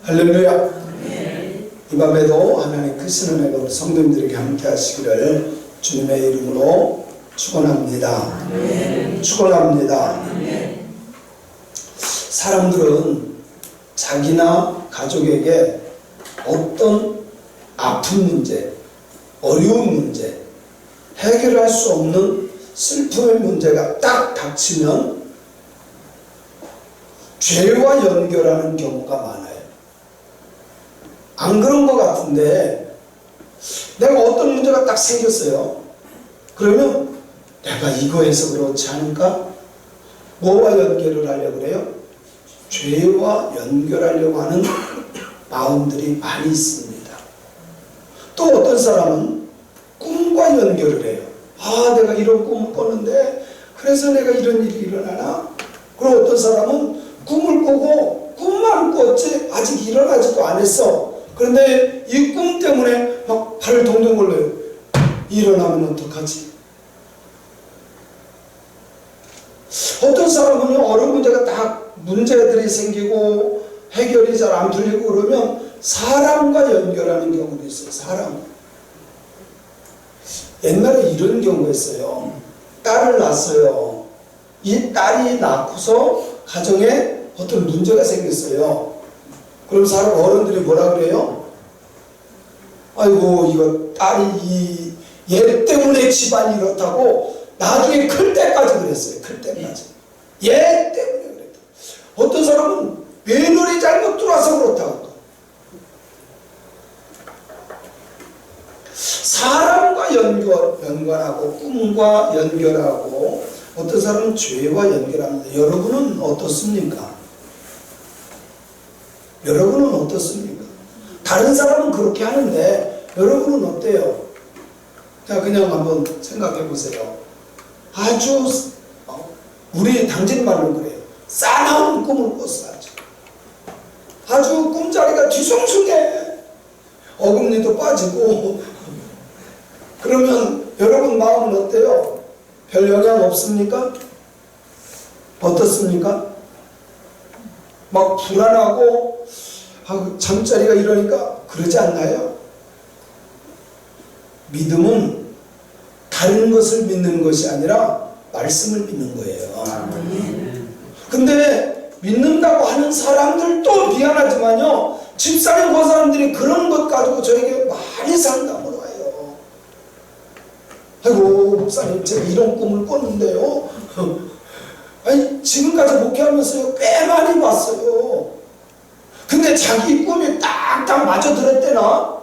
할렐루야. 이 밤에도 하나님 크신 은혜로 성도님들에게 함께 하시기를 주님의 이름으로 축원합니다. 축원합니다. 사람들은 자기나 가족에게 어떤 아픈 문제, 어려운 문제, 해결할 수 없는 슬픔의 문제가 딱 닥치면 죄와 연결하는 경우가 많아요. 안 그런 것 같은데 내가 어떤 문제가 딱 생겼어요. 그러면 내가 이거에서 그렇지 않을까? 뭐와 연결을 하려고 그래요? 죄와 연결하려고 하는 마음들이 많이 있습니다. 또 어떤 사람은 꿈과 연결을 해요. 아, 내가 이런 꿈을 꿨는데 그래서 내가 이런 일이 일어나나? 그리고 어떤 사람은 꿈을 꾸고 꿈만 꿨지 아직 일어나지도 않았어. 그런데 이 꿈 때문에 막 발을 동동 걸려요. 일어나면 어떡하지? 어떤 사람은요, 어려운 문제가 딱 문제들이 생기고 해결이 잘 안 풀리고 그러면 사람과 연결하는 경우도 있어요. 사람. 옛날에 이런 경우가 있어요. 딸을 낳았어요. 이 딸이 낳고서 가정에 어떤 문제가 생겼어요. 그럼 사람 어른들이 뭐라 그래요? 아이고, 이거 딸이 얘 때문에 집안이 이렇다고 나중에 클 때까지 그랬어요. 클 때까지. 얘 때문에 그랬다. 어떤 사람은 며느리 잘못 들어와서 그렇다고. 사람과 연관하고 꿈과 연결하고 어떤 사람은 죄와 연결합니다. 여러분은 어떻습니까? 여러분은 어떻습니까? 다른 사람은 그렇게 하는데 여러분은 어때요? 자, 그냥 한번 생각해 보세요. 아주 우리 당진 말로 그래요. 싸나운 꿈을 꿨어. 아주 꿈자리가 뒤숭숭해. 어금니도 빠지고. 그러면 여러분 마음은 어때요? 별 영향 없습니까? 어떻습니까? 막 불안하고 잠자리가 이러니까 그러지 않나요? 믿음은 다른 것을 믿는 것이 아니라 말씀을 믿는 거예요. 근데 믿는다고 하는 사람들도 미안하지만요, 집사님 그 사람들이 그런 것 가지고 저에게 많이 상담을 와요. 아이고, 목사님 제가 이런 꿈을 꿨는데요, 아니 지금까지 목회하면서요 꽤 많이 봤어요. 근데 자기 꿈이 딱딱 맞아 들었대나?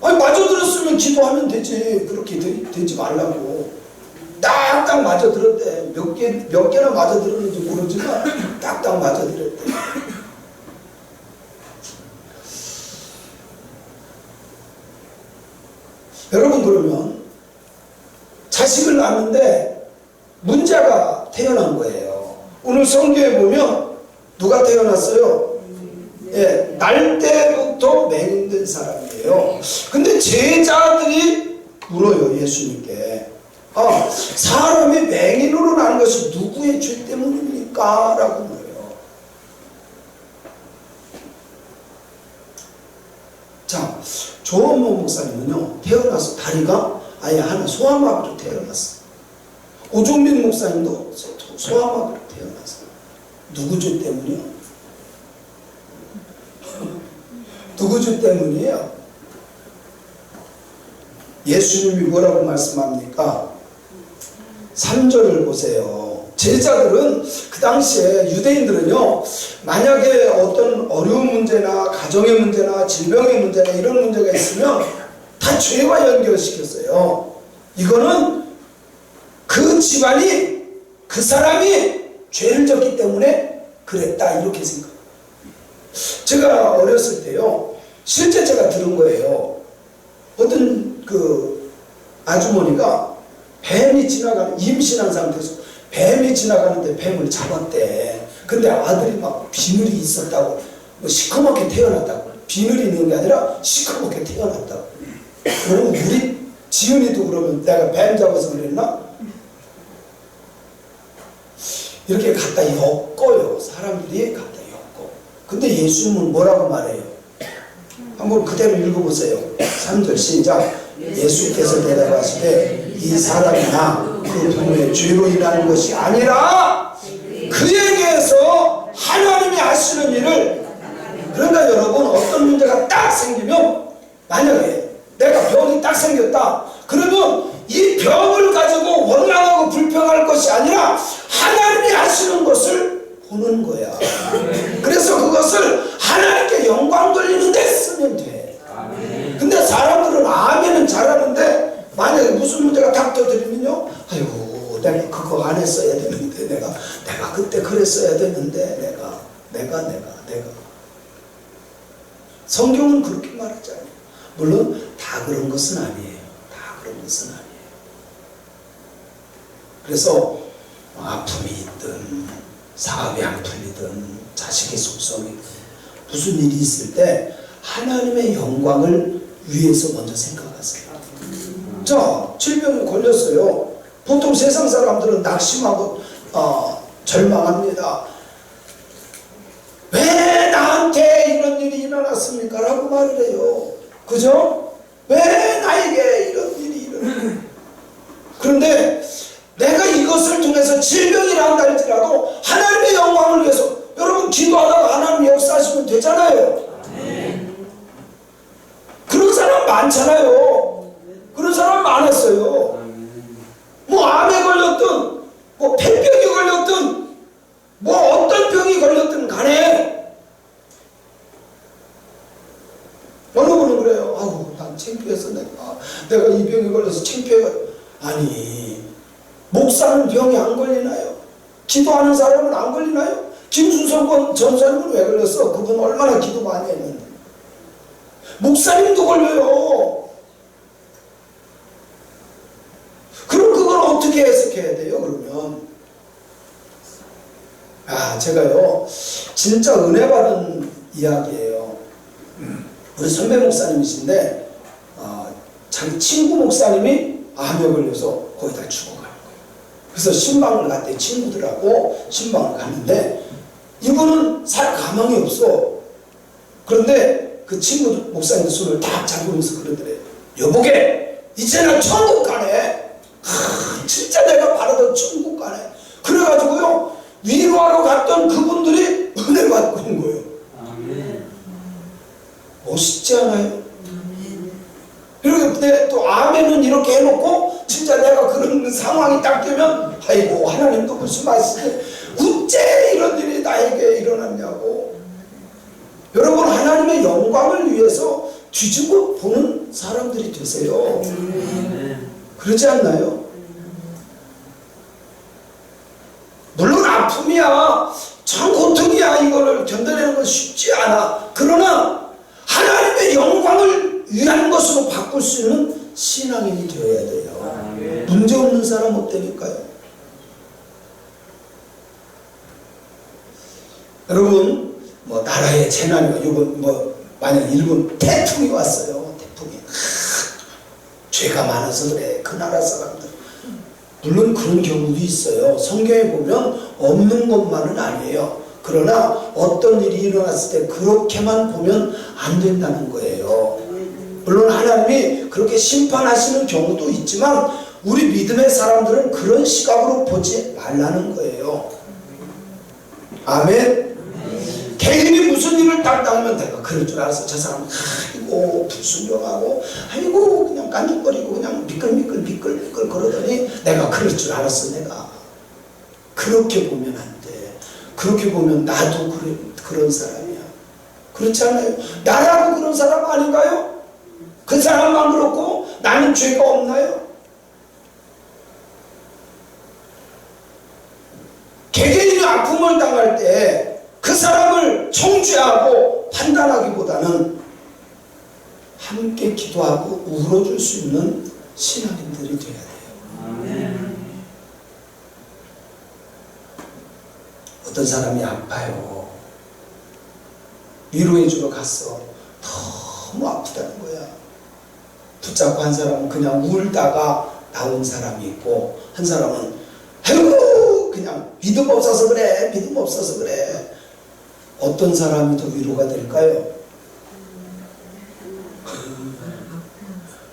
아니 맞아 들었으면 기도하면 되지. 그렇게 되지 말라고. 딱딱 맞아 들었대. 몇 개나 맞아 들었는지 모르지만 딱딱 맞아 들었대. 여러분, 그러면 자식을 낳는데 문제가 태어난 거예요. 오늘 성경에 보면 누가 태어났어요? 예, 날 때부터 맹인된 사람이에요. 근데 제자들이 물어요, 예수님께. 아, 사람이 맹인으로 나는 것이 누구의 죄 때문입니까? 라고 물어요. 자, 조원모 목사님은요, 태어나서 다리가 아예 하나 소아마비로 태어났어요. 오종민 목사님도 소아마비로 태어났어요. 누구 죄 때문이요? 누구 죄 때문이에요? 예수님이 뭐라고 말씀합니까? 3절을 보세요. 제자들은 그 당시에 유대인들은요, 만약에 어떤 어려운 문제나 가정의 문제나 질병의 문제나 이런 문제가 있으면 다 죄와 연결시켰어요. 이거는 그 집안이, 그 사람이 죄를 졌기 때문에 그랬다, 이렇게 생각해요. 제가 어렸을 때요, 실제 제가 들은 거예요. 어떤 그 아주머니가 뱀이 지나가는, 임신한 상태에서 뱀이 지나가는데 뱀을 잡았대. 근데 아들이 막 비늘이 있었다고, 뭐 시커멓게 태어났다고. 비늘이 있는 게 아니라 시커멓게 태어났다고. 그러면 우리 지은이도 그러면 내가 뱀 잡아서 그랬나? 이렇게 갖다 엮어요. 사람들이 갖다 엮어. 근데 예수님은 뭐라고 말해요? 한번 그대로 읽어보세요. 3절 시작. 예수께서 대답하시되 이 사람이나 그 부모의 죄로 인하는 것이 아니라 그에게서 하나님이 하시는 일을. 그러니까 여러분, 어떤 문제가 딱 생기면, 만약에 내가 병이 딱 생겼다 그러면 이 병을 가지고 원망하고 불평할 것이 아니라 하나님이 하시는 것을 보는 거야. 그래서 그것을 하나님께 영광 돌리는 데 쓰면 돼. 근데 사람들은 아멘은 잘하는데 만약에 무슨 문제가 딱 터뜨리면요, 아이고 내가 그거 안 했어야 되는데, 내가 그때 그랬어야 되는데, 내가 성경은 그렇게 말하잖아요. 물론 다 그런 것은 아니에요. 다 그런 것은 아니에요. 그래서 아픔이 있든 사업이 안 풀리든 자식의 속성이든 무슨 일이 있을 때 하나님의 영광을 위해서 먼저 생각하세요. 자, 질병에 걸렸어요. 보통 세상 사람들은 낙심하고 절망합니다. 왜 나한테 이런 일이 일어났습니까? 라고 말을 해요. 그죠? 왜 나에게 이런 일이 일어나? 그런데 내가 이것을 통해서 질병이라 할지라도 하나님의 영광을 위해서 여러분 기도하다가 하나님 역사하시면 되잖아요. 그런 사람 많잖아요. 그런 사람 많았어요. 뭐 암에 걸렸든 뭐 폐병이 걸렸든 뭐 어떤 병이 걸렸든 간에 어느 분은 그래요. 아우 난 창피해서 내가 이 병에 걸려서 창피해가. 아니, 목사는 병이 안 걸리나요? 기도하는 사람은 안 걸리나요? 김순성 전사님은 왜 걸렸어? 그분 얼마나 기도 많이 했는데. 목사님도 걸려요. 그럼 그걸 어떻게 해석해야 돼요? 그러면 제가요 진짜 은혜 받은 이야기예요. 우리 선배 목사님이신데 자기 친구 목사님이 암에 걸려서 거의 다 죽어가는 거예요. 그래서 신방을 갔대. 친구들하고 신방을 갔는데 이분은 살 가망이 없어. 그런데 그 친구 목사님 손을 딱 잡으면서 그러더래요. 여보게 이제는 천국 가네. 진짜 내가 바라던 천국 가네. 그래가지고요 위로하러 갔던 그분들이 은혜 받고 온 거예요. 멋있지 않아요? 그런데 또 아멘은 이렇게 해놓고 진짜 내가 그런 상황이 딱 되면 아이고 하나님도 무슨 말씀이 어째 이런 일이 나에게 일어났냐고. 여러분, 하나님의 영광을 위해서 뒤집어 보는 사람들이 되세요. 그렇지 않나요? 물론 아픔이야, 참 고통이야, 이거를 견뎌내는 건 쉽지 않아. 그러나 하나님의 영광을 위한 것으로 바꿀 수 있는 신앙인이 되어야 돼요. 문제없는 사람 없다니까요. 여러분, 뭐 나라에 재난이, 이번 만약 일본 태풍이 왔어요. 태풍이 죄가 많아서 그래, 그 나라 사람들. 물론 그런 경우도 있어요. 성경에 보면 없는 것만은 아니에요. 그러나 어떤 일이 일어났을 때 그렇게만 보면 안 된다는 거예요. 물론 하나님이 그렇게 심판하시는 경우도 있지만 우리 믿음의 사람들은 그런 시각으로 보지 말라는 거예요. 아멘. 개인이 무슨 일을 딱 당하면 내가 그럴 줄 알았어. 저 사람은 아이고 불순종하고 아이고 그냥 깐죽거리고 그냥 미끌미끌 그러더니 내가 그럴 줄 알았어. 내가 그렇게 보면 안 돼. 그렇게 보면 나도 그런 사람이야. 그렇지 않아요? 나라고 그런 사람 아닌가요? 그 사람만 그렇고 나는 죄가 없나요? 개개인이 아픔을 당할 때 그 사람을 정죄하고 판단하기보다는 함께 기도하고 울어줄 수 있는 신앙인들이 되어야 돼요. 어떤 사람이 아파요. 위로해주러 갔어. 너무 아프다는 거야. 붙잡고 한 사람은 그냥 울다가 나온 사람이 있고, 한 사람은 아이고 그냥 믿음 없어서 그래, 믿음 없어서 그래. 어떤 사람이 더 위로가 될까요?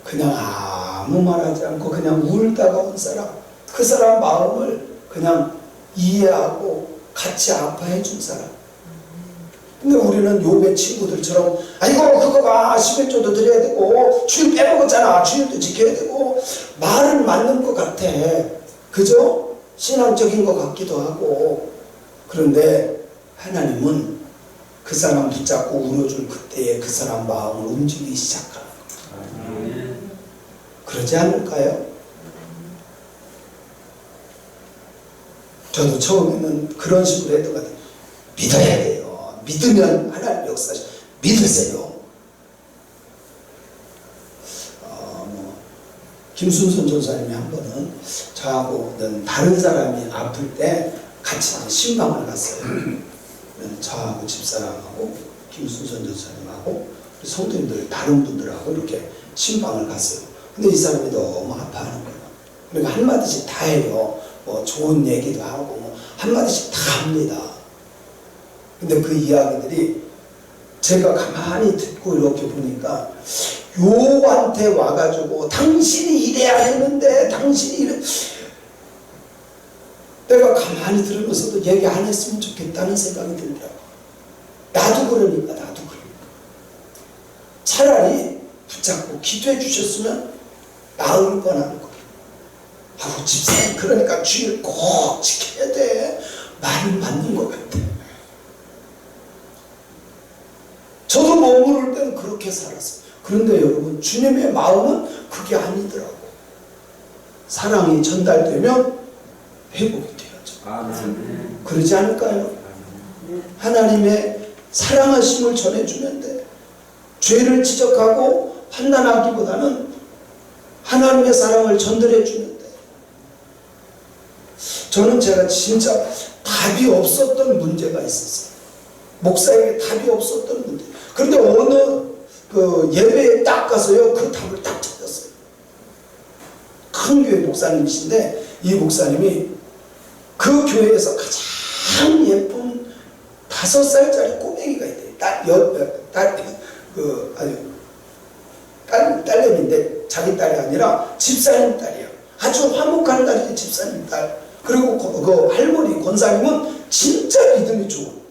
그냥 아무 말하지 않고 그냥 울다가 온 사람, 그 사람 마음을 그냥 이해하고 같이 아파해 준 사람. 근데 우리는 욥의 친구들처럼 아이고 그거 봐 11조도 드려야 되고 주일 빼먹었잖아 주일도 지켜야 되고 말은 맞는 것 같아. 그죠? 신앙적인 것 같기도 하고. 그런데 하나님은 그 사람 붙잡고 울어줄 그때에 그 사람 마음을 움직이기 시작하는 거예요. 그러지 않을까요? 저도 처음에는 그런 식으로 했던 것 같아요. 믿어야 돼요. 믿으면 하나님 역사하셔. 믿으세요. 김순선 전사님이 한 번은 저하고는 다른 사람이 아플 때 같이 신방을 갔어요. 저하고 집사람하고 김순선 전사님하고 성도님들 다른 분들하고 이렇게 신방을 갔어요. 근데 이 사람이 너무 아파하는 거예요. 그러니까 한마디씩 다 해요. 뭐 좋은 얘기도 하고 뭐 한마디씩 다 합니다. 근데 그 이야기들이 제가 가만히 듣고 이렇게 보니까 욥한테 와가지고 당신이 이래야 했는데 당신이 이래. 내가 가만히 들으면서도 얘기 안 했으면 좋겠다는 생각이 들더라고. 나도 그러니까 나도 그러니까 차라리 붙잡고 기도해 주셨으면 나을 뻔하는 거예요. 아우 집사님 그러니까 주일 꼭 지켜야 돼. 말은 맞는 것 같아. 저도 머무를 때는 그렇게 살았어요. 그런데 여러분 주님의 마음은 그게 아니더라고. 사랑이 전달되면 회복이 되어져. 그러지 않을까요? 하나님의 사랑하심을 전해주면 돼. 죄를 지적하고 판단하기보다는 하나님의 사랑을 전달해주면 돼. 저는 제가 진짜 답이 없었던 문제가 있었어요. 목사에게 답이 없었던 문제. 그런데 어느 그 예배에 딱 가서요 그 답을 딱 찾았어요. 큰 교회 목사님이신데 이 목사님이 그 교회에서 가장 예쁜 5살짜리 꼬맹이가 있대요. 딸내미인데 자기 딸이 아니라 집사님 딸이야. 아주 화목한 딸이 집사님 딸. 그리고 그 할머니 권사님은 진짜 믿음이 좋은.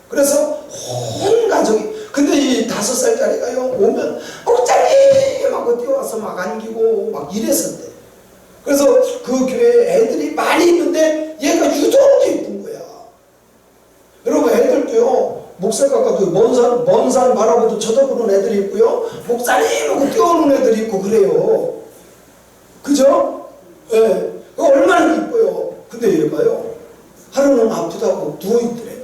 그래서 온 가족이 근데 이 5살짜리가요 오면 목자님 하고 뛰어와서 막 안기고 막 이랬었대. 그래서 그 교회에 애들이 많이 있는데 얘가 유독 예쁜 거야. 여러분 애들도요 목사가 가도 먼 산 바라보도 쳐다보는 애들이 있고요 목사님 하고 뛰어오는 애들이 있고 그래요. 그죠? 예. 네. 얼마나 이뻐요. 근데 얘가요 하루는 아프다고 누워있더래.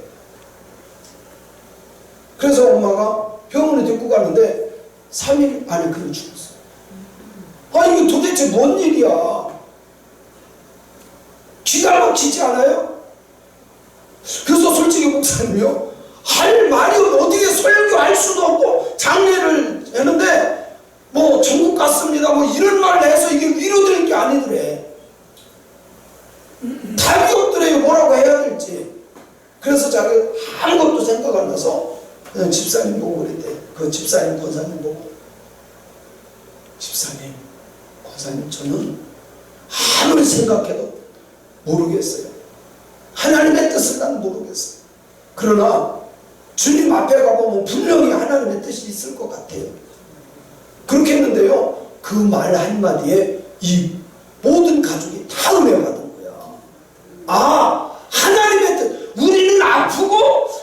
그래서 엄마가 병원에 데리고 가는데 3일 안에 그냥 죽었어요. 아 이게 도대체 뭔 일이야. 기가 막히지 않아요? 그래서 솔직히 목사님이요 할 말이 어떻게 설교할 수도 없고 장례를 했는데 뭐 천국 갔습니다 뭐 이런 말을 해서 이게 위로될 게 아니더래. 답이 없더래요. 뭐라고 해야 될지. 그래서 자기 아무것도 생각 안 나서 그냥 집사님 보고 그랬대. 그 집사님 권사님 보고 집사님 권사님 저는 아무리 생각해도 모르겠어요. 하나님의 뜻을 난 모르겠어요. 그러나 주님 앞에 가보면 분명히 하나님의 뜻이 있을 것 같아요. 그렇게 했는데요 그 말 한마디에 이 모든 가족이 다 은혜 받은 거야. 아 하나님의 뜻. 우리는 아프고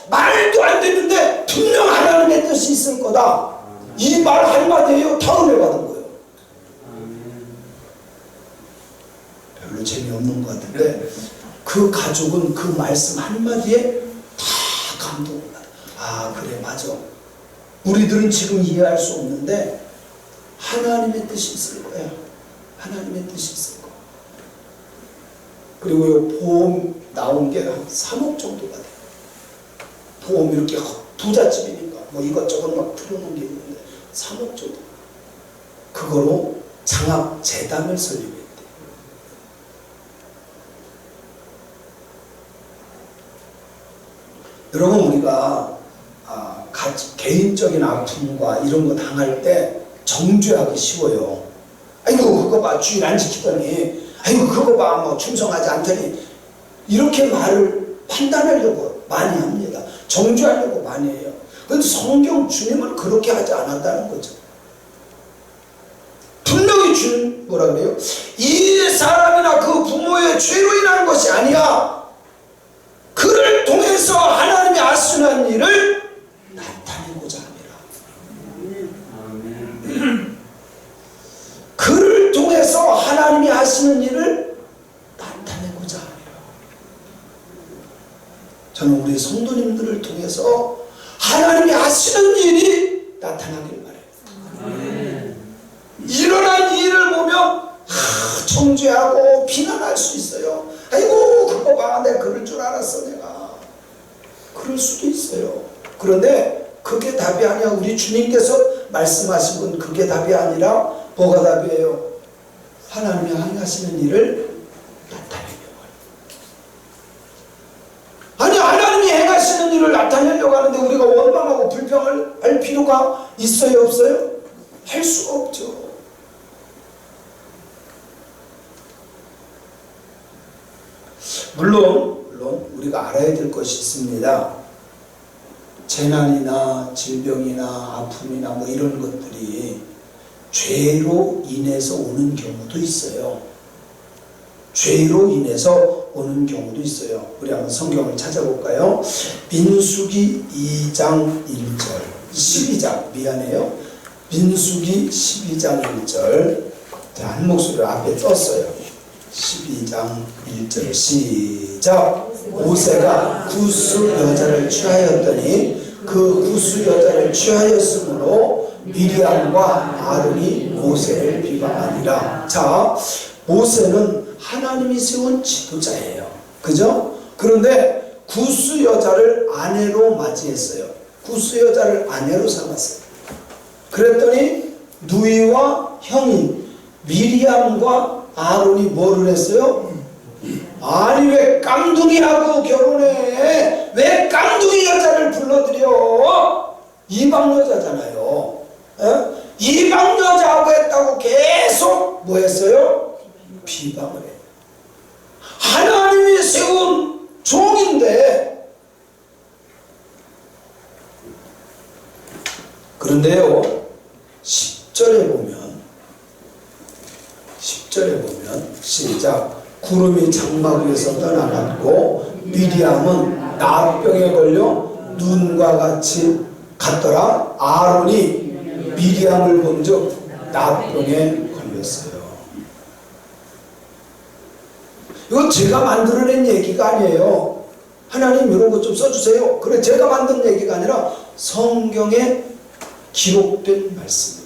말도 안 되는데 분명 하나님의 뜻이 있을 거다. 이 말 한마디에요 다 은혜 받은 거예요. 별로 재미없는 것 같은데 그 가족은 그 말씀 한마디에 다 감동을 받아. 아 그래 맞아. 우리들은 지금 이해할 수 없는데 하나님의 뜻이 있을 거야. 하나님의 뜻이 있을 거야. 그리고 보험 나온 게 한 3억 정도가 돼. 보험 이렇게 부잣집이니까 뭐 이것저것 막 틀어놓은 게 있는데 3억 정도. 그거로 장학재단을 설립했대. 여러분 우리가 개인적인 아픔과 이런 거 당할 때 정죄하기 쉬워요. 아이고 그거 봐 주일 안 지키더니, 아이고 그거 봐 뭐 충성하지 않더니, 이렇게 말을 판단하려고 많이 합니다. 정죄하려고 많이 해요. 그런데 성경 주님은 그렇게 하지 않았다는 거죠. 분명히 주님 뭐라 그래요? 이 사람이나 그 부모의 죄로 인한 것이 아니야. 그를 통해서 하나님이 하시는 일을 나타내고자 합니다. 그를 통해서 하나님이 하시는 일을 나타내고자 합니다. 저는 우리 성도님들을 통해서 하나님이 하시는 일이 나타나길 바래요. 일어난 일을 보면 정죄하고 비난할 수 있어요. 아이고 그거 봐 내가 그럴 줄 알았어 내가. 그럴 수도 있어요. 그런데 그게 답이 아니야. 우리 주님께서 말씀하신 건 그게 답이 아니라 뭐가 답이에요? 하나님이 하시는 일을 나타내려고 하는. 아니 하나님이 행하시는 일을 나타내려고 하는데 우리가 원망하고 불평할 필요가 있어요 없어요? 할 수가 없죠. 물론 우리가 알아야 될 것이 있습니다. 재난이나 질병이나 아픔이나 뭐 이런 것들이 죄로 인해서 오는 경우도 있어요. 죄로 인해서 오는 경우도 있어요. 우리 한번 성경을 찾아볼까요? 민수기 2장 1절 12장 미안해요. 민수기 12장 1절. 자, 한 목소리로 앞에 떴어요. 12장 1절 시작. 모세가 구스 여자를 취하였더니 그 구스 여자를 취하였으므로 미리암과 아론이 모세를 비방하니라. 자, 모세는 하나님이 세운 지도자예요. 그죠? 그런데 구스 여자를 아내로 맞이했어요. 구스 여자를 아내로 삼았어요. 그랬더니 누이와 형인 미리암과 아론이 뭐를 했어요? 아니 왜 깡둥이하고 결혼해? 왜 깡둥이 여자를 불러들여? 이방 여자잖아요. 이방 여자하고 했다고 계속 뭐 했어요? 비방을 해요. 하나님이 세운 종인데. 그런데요 10절에 보면 시작. 구름이 장막 위에서 떠나갔고 미리암은 나병에 걸려 눈과 같이 갔더라. 아론이 미리암을 본즉 나병에 걸렸어요. 이건 제가 만들어낸 얘기가 아니에요. 하나님 이런 것 좀 써주세요. 그래 제가 만든 얘기가 아니라 성경에 기록된 말씀이에요.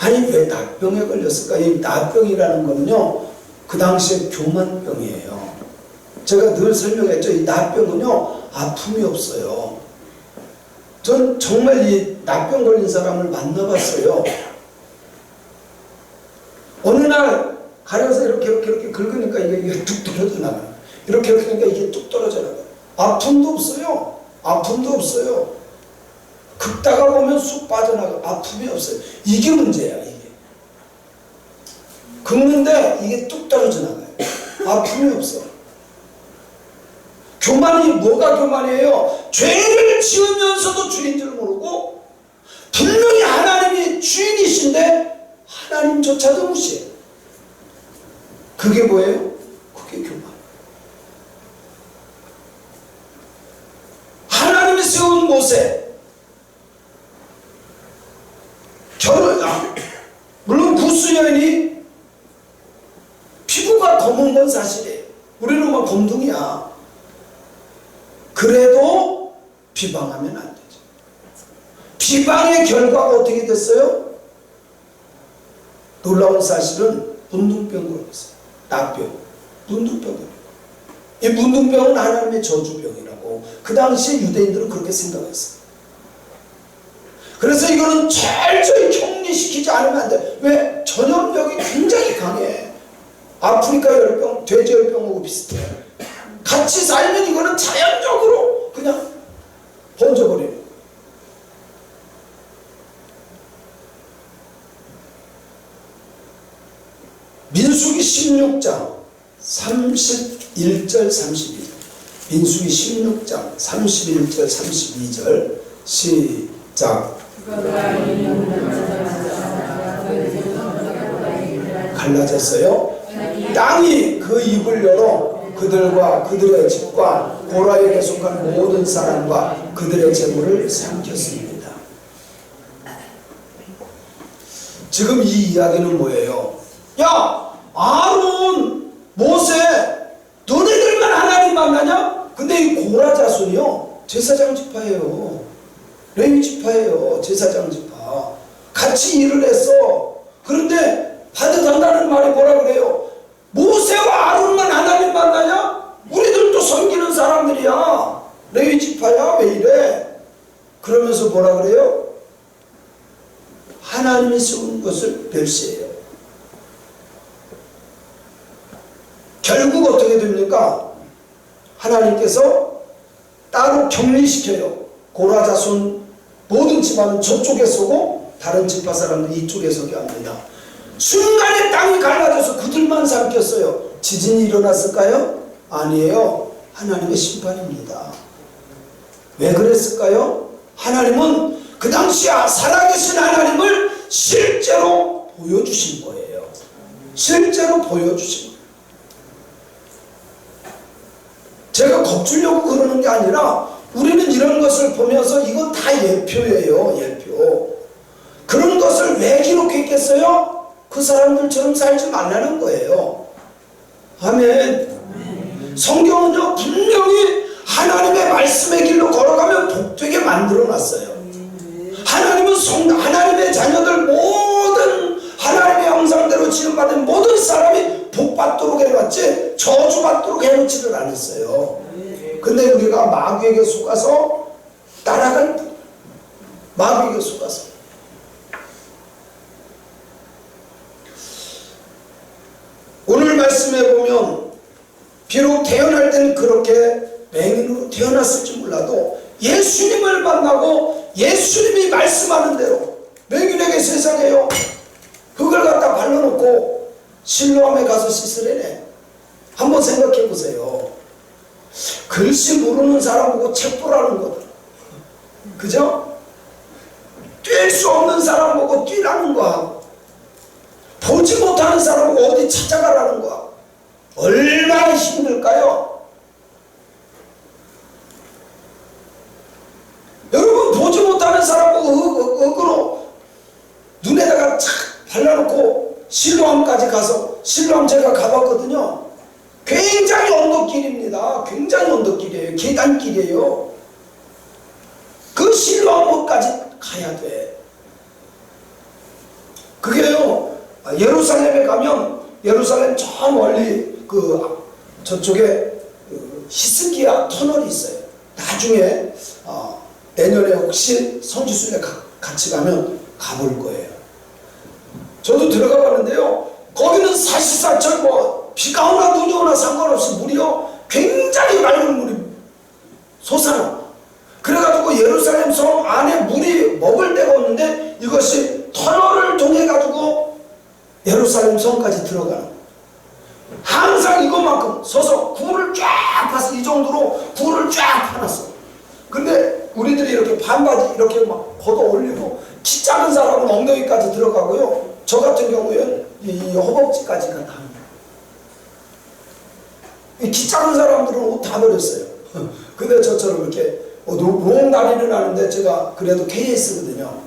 아니 왜 나병에 걸렸을까? 이 나병이라는 거는요 그 당시에 교만병이에요. 제가 늘 설명했죠. 이 나병은요 아픔이 없어요. 전 정말 이 나병 걸린 사람을 만나봤어요. 어느 날 가려서 이렇게 긁으니까 이게 뚝 떨어져 나가요. 이렇게 하니까 이게 뚝 떨어져 나가요. 아픔도 없어요. 아픔도 없어요. 긁다가 보면 쑥 빠져나가. 아픔이 없어요. 이게 문제야. 이게 긁는데 이게 뚝 떨어져 나가요. 아픔이 없어. 교만이 뭐가 교만이에요? 죄를 지으면서도 주인 줄 모르고 분명히 하나님이 주인이신데 하나님조차도 무시해요. 그게 뭐예요? 그게 교만. 하나님이 세운 모세 물론 구스 여인이 피부가 검은 건 사실이에요. 우리는 막 검둥이야. 그래도 비방하면 안 되죠. 비방의 결과가 어떻게 됐어요? 놀라운 사실은 문둥병 걸렸어요. 나병, 문둥병 걸렸어요. 이 문둥병은 하나님의 저주병이라고 그 당시에 유대인들은 그렇게 생각했어요. 그래서 이거는 철저히 격리시키지 않으면 안 돼. 왜? 전염력이 굉장히 강해. 아프리카 열병, 돼지열병하고 비슷해. 같이 살면 이거는 자연적으로 그냥 번져버려요. 민수기 16장 31절 32절. 민수기 16장 31절 32절 시작. 갈라졌어요. 땅이 그 입을 열어 그들과 그들의 집과 고라에게 속한 모든 사람과 그들의 재물을 삼켰습니다. 지금 이 이야기는 뭐예요? 야, 아론, 모세, 너네들만 하나님 만나냐? 근데 이 고라 자손이요, 제사장 지파예요. 레위 지파예요. 제사장 지파. 같이 일을 했어. 그런데 받아간다는 말이 뭐라 그래요? 모세와 아론만 하나님 만나냐? 우리들도 섬기는 사람들이야. 레위 지파야. 왜 이래? 그러면서 뭐라 그래요? 하나님이 세운 것을 멸시해요. 결국 어떻게 됩니까? 하나님께서 따로 격리시켜요. 고라 자손 모든 집안은 저쪽에 서고 다른 지파 사람들이 이쪽에 서게 합니다. 순간에 땅이 갈라져서 그들만 삼켰어요. 지진이 일어났을까요? 아니에요. 하나님의 심판입니다. 왜 그랬을까요? 하나님은 그 당시 살아계신 하나님을 실제로 보여주신 거예요. 실제로 보여주신 거예요. 제가 겁주려고 그러는 게 아니라 우리는 이런 것을 보면서 이건 다 예표예요. 예표. 그런 것을 왜 기록했겠어요? 그 사람들처럼 살지 말라는 거예요. 아멘. 성경은요, 분명히 하나님의 말씀의 길로 걸어가면 복되게 만들어 놨어요. 하나님은 하나님의 자녀들 모든 하나님의 형상대로 지음받은 모든 사람이 복받도록 해놨지 저주받도록 해놓지를 않았어요. 근데 우리가 마귀에게 속아서 따라갈 뿐. 마귀에게 속아서. 오늘 말씀해 보면 비록 태어날 땐 그렇게 맹인으로 태어났을지 몰라도 예수님을 만나고 예수님이 말씀하는 대로 맹인에게 세상에요 흙을 갖다 발라놓고 실로암에 가서 씻으래네. 한번 생각해 보세요. 글씨 모르는 사람 보고 책 보라는 거다. 그죠? 뛸 수 없는 사람 보고 뛰라는 거야. 보지 못하는 사람 보고 어디 찾아가라는 거야. 얼마나 힘들까요? 여러분, 보지 못하는 사람 보고 억으로 눈에다가 착 발라놓고 실로암까지 가서, 실로암 제가 가봤거든요. 굉장히 언덕길입니다. 굉장히 언덕길이에요. 계단길이에요. 그 실로암까지 가야 돼. 그게요, 예루살렘에 가면 예루살렘 저 멀리 저쪽에 히스기야 터널이 있어요. 나중에 내년에 혹시 성지순례 같이 가면 가볼 거예요. 저도 들어가 봤는데요, 거기는 사시사철 비가 오나 눈이 오나 상관없이 물이요 굉장히 맑은 물이 솟아나. 그래가지고 예루살렘 성 안에 물이 먹을 데가 없는데 이것이 터널을 통해 가지고 예루살렘 성까지 들어가는. 항상 이것만큼 서서 굴을 쫙 파서 이 정도로 굴을 쫙 파놨어. 근데 우리들이 이렇게 반바지 이렇게 막 걷어 올리고, 키 작은 사람은 엉덩이까지 들어가고요, 저 같은 경우에는 이 허벅지까지가 다 합니다. 키 작은 사람들은 옷 다 버렸어요. 근데 저처럼 이렇게 롱 다리는 하는데 제가 그래도 KS거든요.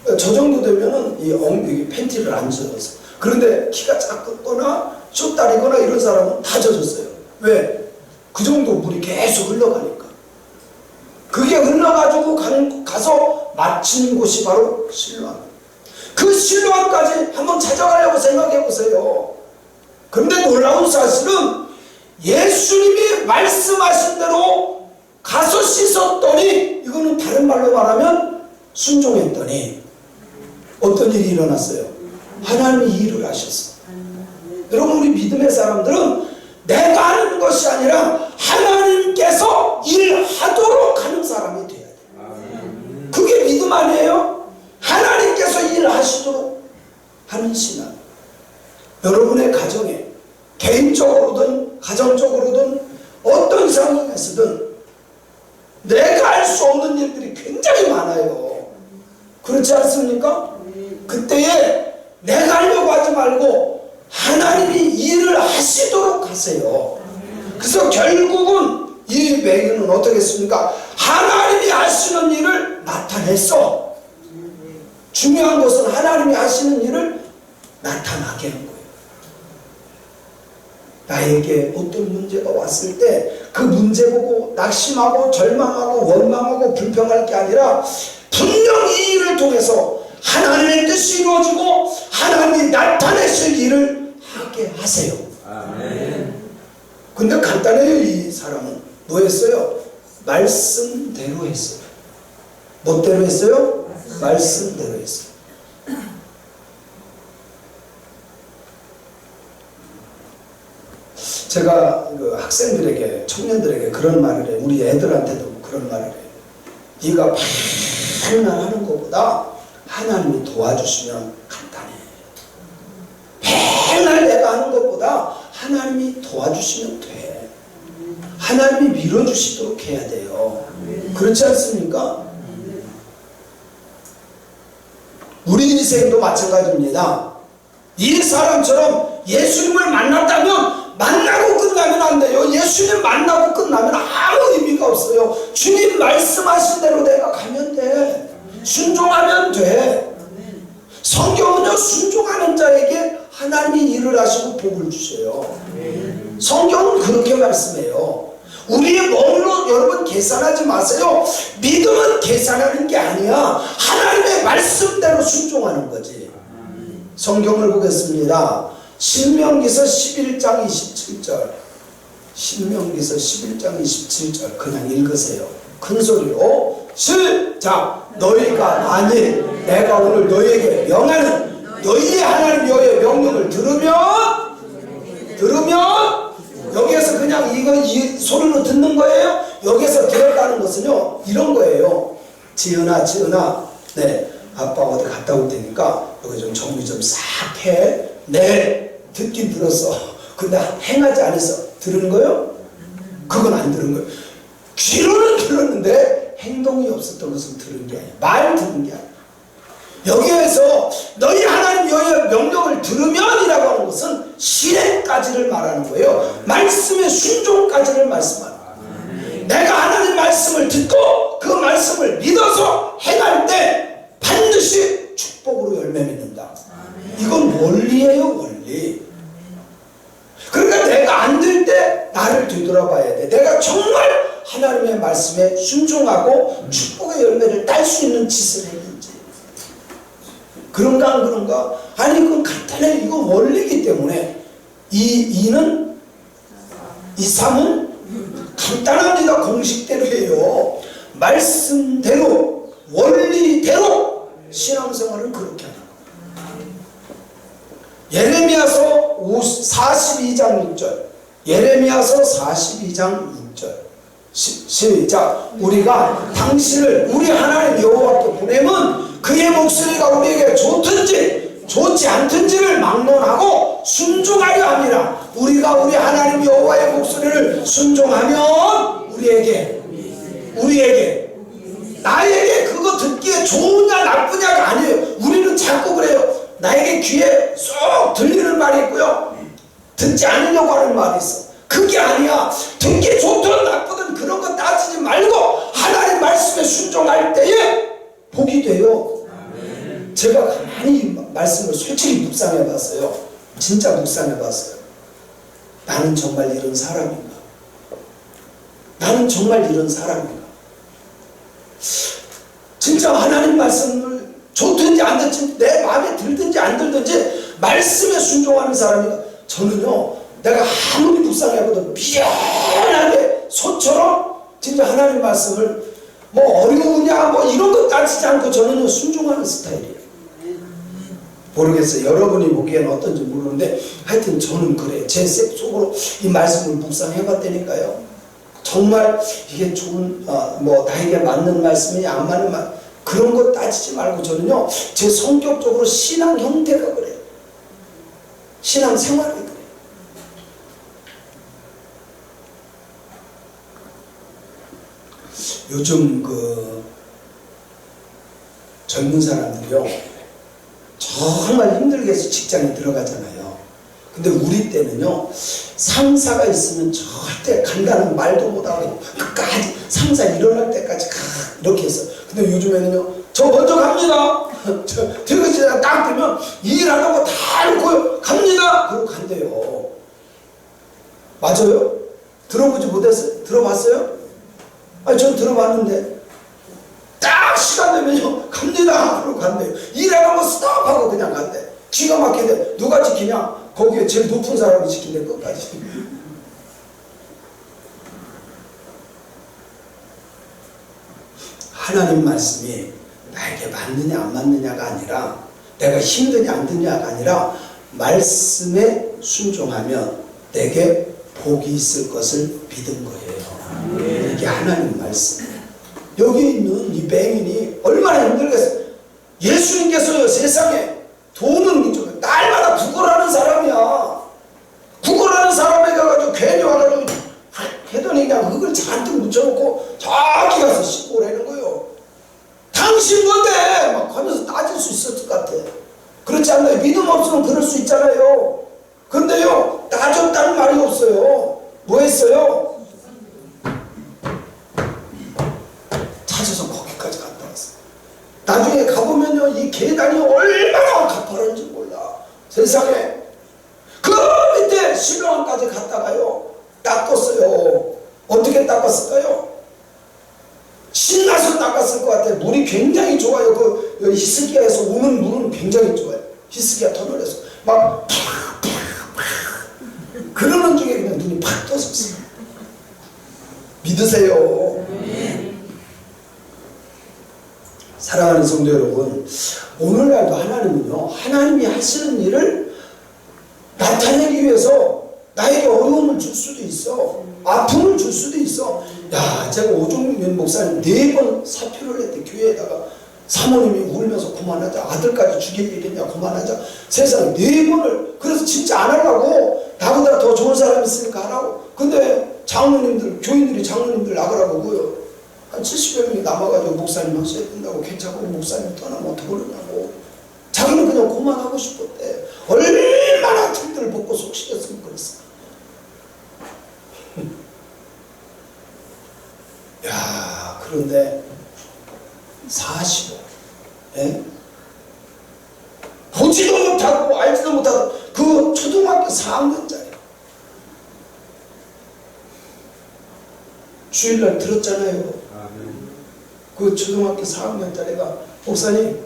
저 정도 되면은 이 팬티를 안 젖었어. 그런데 키가 작거나 숏다리거나 이런 사람은 다 젖었어요. 왜? 그 정도 물이 계속 흘러가니까. 그게 흘러가지고 가서 마치는 곳이 바로 실로암. 그 실로암까지 한번 찾아가려고 생각해 보세요. 그런데 놀라운 사실은 예수님이 말씀하신 대로 가서 씻었더니, 이거는 다른 말로 말하면 순종했더니 어떤 일이 일어났어요? 하나님이 일을 하셨어. 여러분, 우리 믿음의 사람들은 내가 하는 것이 아니라 하나님께 하나님께서 일하도록 하는 사람이 돼야 돼요. 그게 믿음 아니에요? 하나님께서 일하시도록 하는 신앙. 여러분의 가정에 개인적으로든 가정적으로든 어떤 상황에서든 내가 할 수 없는 일들이 굉장히 많아요. 그렇지 않습니까? 그때에 내가 하려고 하지 말고 하나님이 일을 하시도록 하세요. 그래서 결국은 이 매기는 어떻겠습니까? 하나님이 하시는 일을 나타냈어. 중요한 것은 하나님이 하시는 일을 나타나게 하는 거예요. 나에게 어떤 문제가 왔을 때 그 문제 보고 낙심하고 절망하고 원망하고 불평할 게 아니라 분명히 이 일을 통해서 하나님의 뜻이 이루어지고 하나님이 나타내실 일을 하게 하세요. 근데 간단해요. 이 사람은 뭐 했어요? 말씀대로 했어요. 뭐대로 했어요? 말씀대로 했어요. 제가 그 학생들에게, 청년들에게 그런 말을 해요. 우리 애들한테도 그런 말을 해요. 네가 맨날 하는 것보다 하나님이 도와주시면 간단해. 맨날 내가 하는 것보다 하나님이 도와주시면 돼. 하나님이 밀어주시도록 해야 돼요. 그렇지 않습니까? 우리 인생도 마찬가지입니다. 이 사람처럼 예수님을 만났다면 만나고 끝나면 안 돼요. 예수님 만나고 끝나면 아무 의미가 없어요. 주님 말씀하신 대로 내가 가면 돼. 순종하면 돼. 성경은요, 순종하는 자에게 하나님이 일을 하시고 복을 주셔요. 성경은 그렇게 말씀해요. 우리의 몸으로 여러분 계산하지 마세요. 믿음은 계산하는 게 아니야. 하나님의 말씀대로 순종하는 거지. 성경을 보겠습니다. 신명기서 11장 27절. 신명기서 11장 27절 그냥 읽으세요. 큰 소리로 시작. 너희가 만일 내가 오늘 너희에게 명하는 너희의 하나님 여호와의 명령을 들으면 여기에서 그냥 이 소리로 듣는 거예요. 여기에서 들었다는 것은요 이런 거예요. 지은아 네 아빠가 어디 갔다 올 테니까 여기 좀 정리 좀 싹 해. 네 듣긴 들었어. 근데 행하지 않아서 들은 거예요? 그건 안 들은 거예요. 귀로는 들었는데 행동이 없었던 것은 들은 게 아니야. 말 들은 게 아니야. 여기에서 너희 하나님 여호와의 명령을 들으면이라고 하는 것은 실행까지를 말하는 거예요. 말씀의 순종까지를 말씀하는 거예요. 내가 하나님 말씀을 듣고 그 말씀을 믿어서 행할 때 반드시 축복으로 열매 맺는다. 이건 원리예요, 원리. 그러니까 내가 안 될 때 나를 되돌아봐야 돼. 내가 정말 하나님의 말씀에 순종하고 축복의 열매를 딸 수 있는 짓을 했는지. 그런가 안 그런가? 아니 그건 간단해. 이거 원리이기 때문에 이 3은 간단합니다. 공식대로예요. 말씀대로 원리대로 신앙생활은 그렇게 하는 거예요. 예레미야서 42장 6절. 예레미야서 42장 6절. 시작. 우리가 당신을 우리 하나님 여호와께 보내면 그의 목소리가 우리에게 좋든지 좋지 않든지를 막론하고 순종하려 함이라. 우리가 우리 하나님 여호와의 목소리를 순종하면 우리에게 나에게 그거 듣기에 좋으냐 나쁘냐가 아니에요. 우리는 자꾸 그래요. 나에게 귀에 쏙 들리는 말이 있고요, 듣지 않으려고 하는 말이 있어. 그게 아니야. 듣기 좋든 나쁘든 그런 거 따지지 말고 하나님 말씀에 순종할 때에 복이 돼요. 제가 가만히 이 말씀을 솔직히 묵상해 봤어요. 진짜 묵상해 봤어요. 나는 정말 이런 사람인가? 나는 정말 이런 사람인가? 진짜 하나님 말씀을 좋든지 안 듣든지 내 마음에 들든지 안 들든지 말씀에 순종하는 사람인가? 저는요, 내가 아무리 묵상해봐도 미안하게 소처럼 진짜 하나님 말씀을 뭐 어려우냐 뭐 이런 거 따지지 않고 저는요 순종하는 스타일이에요. 모르겠어요. 여러분이 보기에는 어떤지 모르는데 하여튼 저는 그래요. 제 속으로 이 말씀을 묵상해봤다니까요. 정말 이게 좋은 뭐 나에게 맞는 말씀이냐 안 맞는 말 그런 거 따지지 말고 저는요 제 성격적으로 신앙 형태가 그래요. 신앙 생활이 그래요. 요즘 그 젊은 사람들이요 정말 힘들게 해서 직장에 들어가잖아요. 근데 우리 때는요 상사가 있으면 절대 간다는 말도 못하고 끝까지 상사 일어날 때까지 이렇게 했어. 근데 요즘에는요 저 먼저 갑니다. 저 퇴근시간 딱 되면 일하는 거 다 놓고 갑니다. 그러고 간대요. 맞아요? 들어보지 못했어요? 들어봤어요? 아니 전 들어봤는데 딱 시간 되면요 갑니다. 그러고 간대요. 일하는 거 스톱하고 그냥 간대. 기가 막히대. 누가 지키냐? 거기에 제일 높은 사람이 지킨대 끝까지. 하나님 말씀이 나에게 맞느냐 안 맞느냐가 아니라 내가 힘드냐 안 드냐가 아니라 말씀에 순종하면 내게 복이 있을 것을 믿은 거예요. 이게 하나님 말씀. 여기 있는 이 맹인이 얼마나 힘들겠어요. 예수님께서요 세상에 돈은 날마다 구걸하는 사람이야. 구걸하는 사람에게 가지고 괜히 와가지고 해더니 그냥 그걸 잔뜩 묻혀놓고 저기 가서 씻고 오라는 거예요. 당신 뭔데? 막 하면서 따질 수 있을 것 같아. 그렇지 않나요? 믿음 없으면 그럴 수 있잖아요. 근데요 따졌다는 말이 없어요. 뭐 했어요? 찾아서 거기까지 갔다 왔어요. 나중에 가보면요 이 계단이 얼마나 가파른지 몰라. 세상에 그 밑에 신랑까지 갔다가요 닦았어요. 어떻게 닦았을까요? 신나서 닦았을 것 같아요. 물이 굉장히 좋아요. 그 히스기야에서 오는 물은 굉장히 좋아요. 히스기야 터널에서 막 그러는 중에 그냥 눈이 팍 떠졌어요. 믿으세요. 사랑하는 성도 여러분, 오늘날도 하나님은요 하나님이 하시는 일을 나타내기 위해서 나에게 어려움을 줄 수도 있어. 아픔을 줄 수도 있어. 야, 제가 오종민 목사님 4번 사표를 했대. 교회에다가 사모님이 울면서 그만하자. 아들까지 죽일 일이냐 그만하자. 세상에 4번을. 그래서 진짜 안 하려고. 나보다 더 좋은 사람이 있으니까 하라고. 근데 장로님들 교인들이 장로님들 나가라고요. 한 70여 명이 남아가지고 목사님 하셔야 된다고. 괜찮고 목사님 떠나면 어떻게 그러냐고. 자기는 그냥 그만하고 싶었대. 얼마나 틈들을 벗고 속시켰으면 그랬어. 야, 그런데 45, 예? 보지도 못하고 알지도 못하고 그 초등학교 4학년짜리 주일날 들었잖아요. 그 초등학교 4학년짜리가 목사님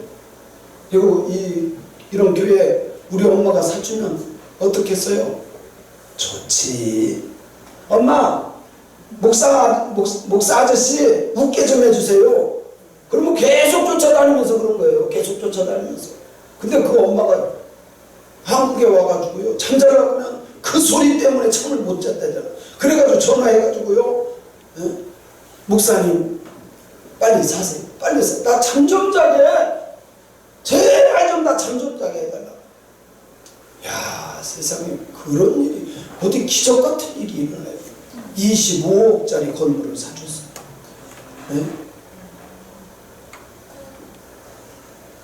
이런 교회 우리 엄마가 사주면 어떻겠어요? 좋지. 엄마 목사 아저씨 웃게 좀 해주세요. 그러면 계속 쫓아다니면서 그런 거예요. 계속 쫓아다니면서. 근데 그 엄마가 한국에 와가지고요 잠자려고 하면 그 소리 때문에 잠을 못 잤다잖아. 그래가지고 전화해가지고요 목사님 빨리 사세요. 빨리 사세요. 나 잠 좀 자게. 제발 좀 나 잠 좀 자게 해달라. 야, 세상에 그런 일이 어디 기적 같은 일이 일어나요. 25억짜리 건물을 사줬어요. 네?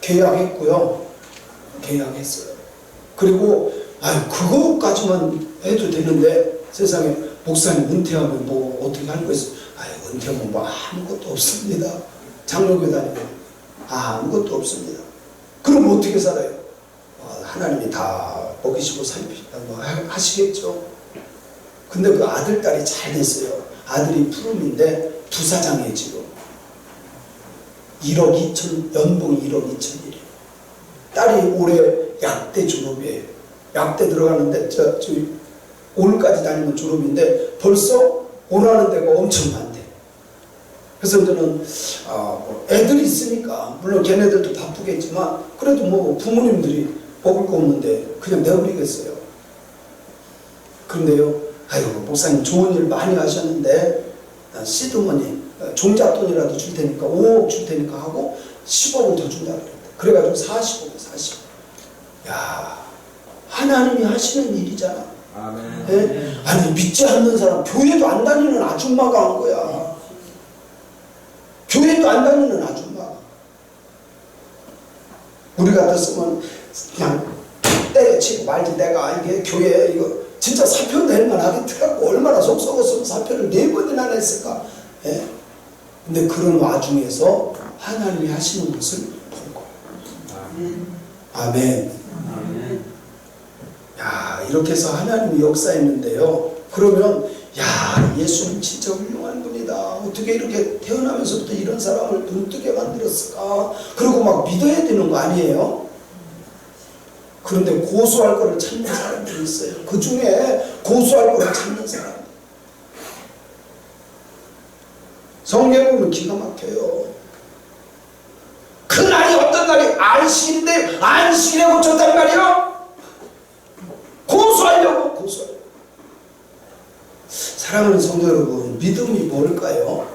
계약했고요. 계약했어요. 그리고 그거까지만 해도 되는데 세상에 목사님 은퇴하면 뭐 어떻게 할 거 있어요? 은퇴하면 뭐 아무것도 없습니다. 장로교 다니면 아무것도 없습니다. 그럼 어떻게 살아요? 하나님이 다 먹이시고 살피시고 뭐 하시겠죠. 근데 그 아들, 딸이 잘 됐어요. 아들이 푸름인데 부사장이에요 지금. 1억 2천, 연봉 1억 2천이래요. 딸이 올해 약대 졸업이에요. 약대 들어가는데 오늘까지 다니면 졸업인데 벌써 원하는 데가 엄청 많대. 그래서 저는 애들이 있으니까 물론 걔네들도 바쁘겠지만 그래도 뭐 부모님들이 먹을 거 없는데 그냥 내버리겠어요. 그런데요 목사님 좋은 일 많이 하셨는데 시드머니 종잣돈이라도 줄 테니까 5억 줄 테니까 하고 10억을 더 준다 그랬다. 그래가지고 40억. 야, 하나님이 하시는 일이잖아. 아멘. 예? 아니 믿지 않는 사람, 교회도 안 다니는 아줌마가 한 거야. 교회도 안 다니는 아줌마가. 우리 같았으면 그냥 때려치고 말지. 내가 이게 교회 이거 진짜 사표 낼 만하겠더라고. 얼마나 속 썩었으면 사표를 4번이나 냈을까. 예? 근데 그런 와중에서 하나님이 하시는 것을 본 거예요. 아멘. 야, 이렇게 해서 하나님이 역사했는데요. 그러면 야, 예수는 진짜 훌륭한 분이다. 어떻게 이렇게 태어나면서부터 이런 사람을 눈뜨게 만들었을까? 그리고 막 믿어야 되는 거 아니에요? 그런데 고소할 거를 찾는 사람들이 있어요. 그 중에 고소할 거를 찾는 사람. 성경 보면 기가 막혀요. 그날이 어떤 날이 안식일인데 안식일에 고쳤단 말이요. 고소하려고. 사랑하는 성도 여러분, 믿음이 뭘까요?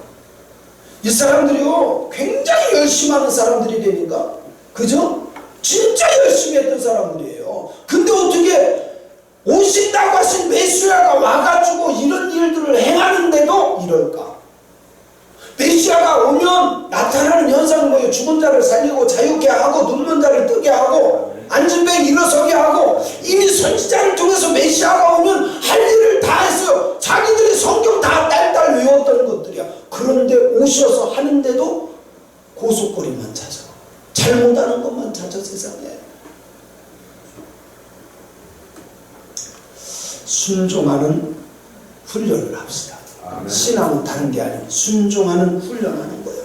이 사람들이요 굉장히 열심히 하는 사람들이라니까. 그죠? 진짜 열심히 했던 사람들이에요. 근데 어떻게 오신다고 하신 메시아가 와가지고 이런 일들을 행하는데도 이럴까? 메시아가 오면 나타나는 현상은 뭐예요? 죽은 자를 살리고 자유케 하고 눕는 자를 뜨게 하고 앉은 배 일어서게 하고, 이미 선지자를 통해서 메시아가 오면 할 일을 다 했어요. 자기들이 성경 다 딸딸 외웠던 것들이야. 그런데 오셔서 하는데도 고속거리만 찾아. 잘못하는 것만 찾아. 세상에. 순종하는 훈련을 합시다. 아멘. 신앙은 다른 게 아니에요. 순종하는 훈련하는 거예요.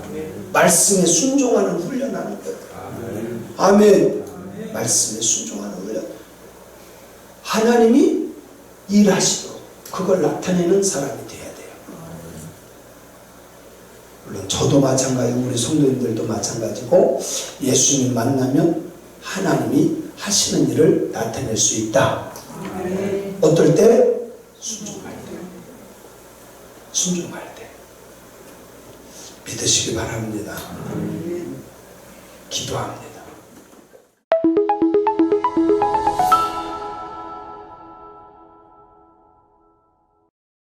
아멘. 말씀에 순종하는 훈련하는 거예요. 아멘. 아멘. 말씀에 순종하는 훈련. 하나님이 일하시도록 그걸 나타내는 사람이 돼야 돼요. 물론 저도 마찬가지고 우리 성도님들도 마찬가지고, 예수님 만나면 하나님이 하시는 일을 나타낼 수 있다. 어떨 때? 순종할 때. 순종할 때. 믿으시기 바랍니다. 기도합니다.